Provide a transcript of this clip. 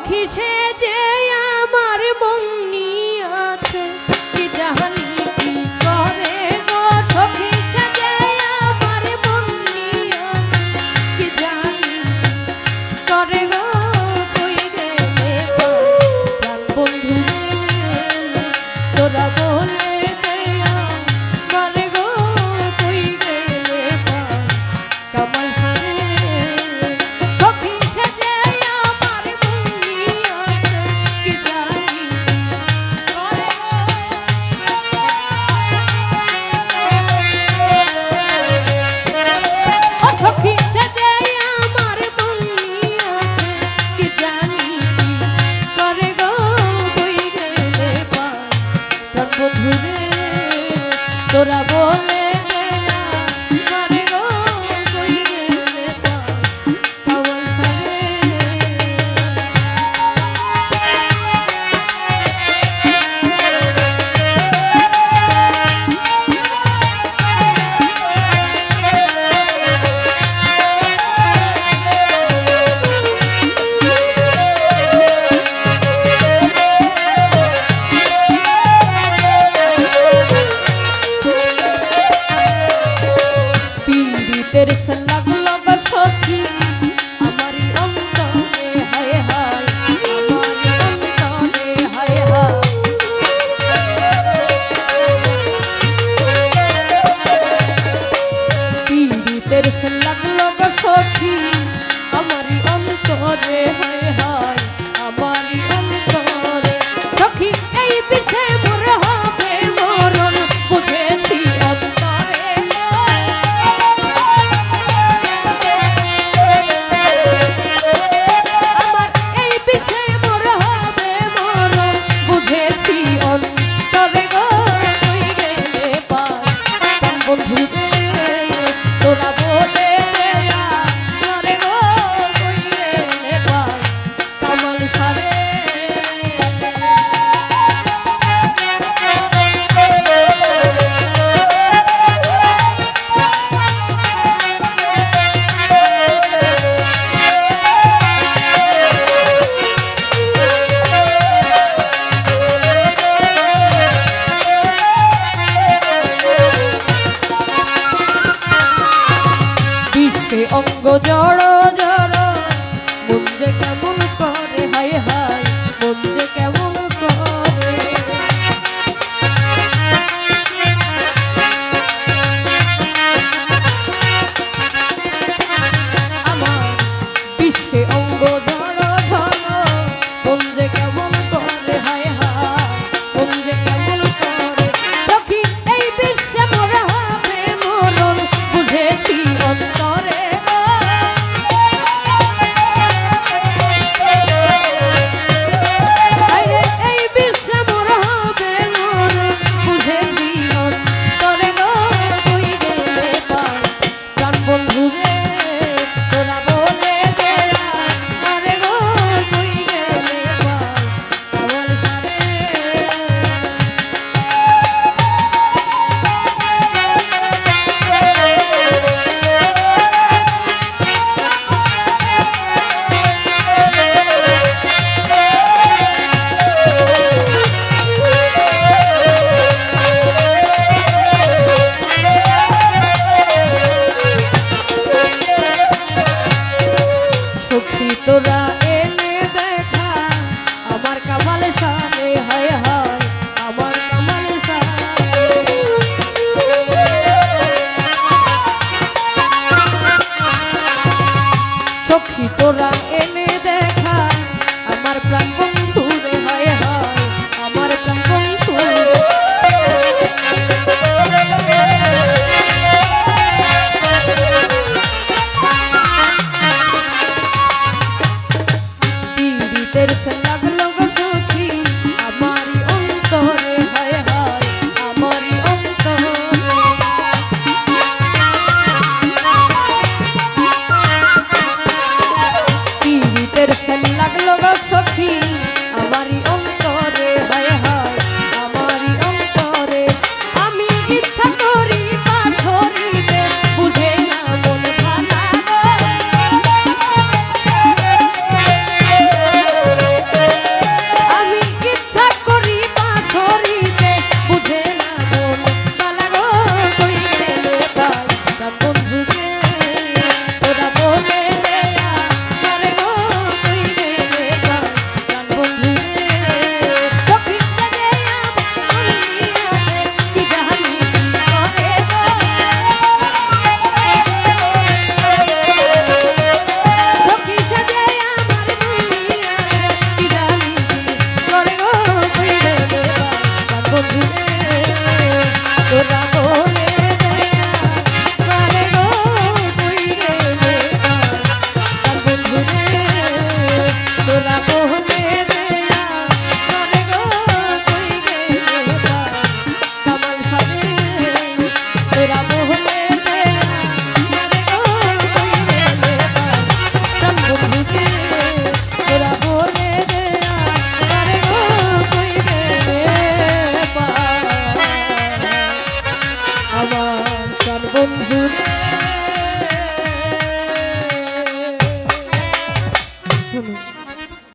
সখী সে যে আমার বন্নি আছে কি জানি কি করে গো সখী সে যে আমার বন্নি আছে কি জানি করে গো কই গেলে প্রাণ বন্ধু তোরা বলে দেয়া মারে গো কই গেলে কামাল সারে সখী সে যে আমার বন্নি আছে কি জানি করে ও সখী সে যে আমার বন্নি আছে কি জানি করে গো কই গেলে বন্ধুরে তোরা বলে দেয়া মারে গো কই গেলে পাওয়াল সারে পীড়িতের সে লাগলো গো সখী আমারই অন্তরে হায় হায় আমারই অন্তরে হায় হায় পীড়িতের সে লাগলো গো সখী আমারই অন্তরে হায় হায় আমারই অন্তরে সখী এই বিষে মোর হবে মরণ বুঝেছি অন্তরে আমার এই বিষে মোর হবে মরণ বুঝেছি অন্তরে গো কই গেলে প্রাণ বন্ধু তোরা বলে দেয়া মারে গো কই গেলে কামাল সারে বিশ্বে অঙ্গ জড় জড় মন যে কেমন করে হায় হায় মন যে কেমন করে আমার বিশ্বে অঙ্গ জড় জড় মন যে কেমন করে হায় হায় মন যে কেমন করে সখী এই বিশ্বে মোর হবে মরণ বুঝেছি অন্তরে আরে এই বিশ্বে মোর হবে মরণ বুঝেছি অন্তরে গো কই গেলে প্রাণ বন্ধু রে তোরা বলে দেয়া আরে গো কই গেলে পাওয়াল সারে সখী তোরা এনে দেখা আমার কামাল সারে হায় হায় আমার কামাল সারে সখী তোরা এনে দেখা আমার প্রাণ বন্ধু রে হায় হায় আমার প্রাণ বন্ধু পীড়িতের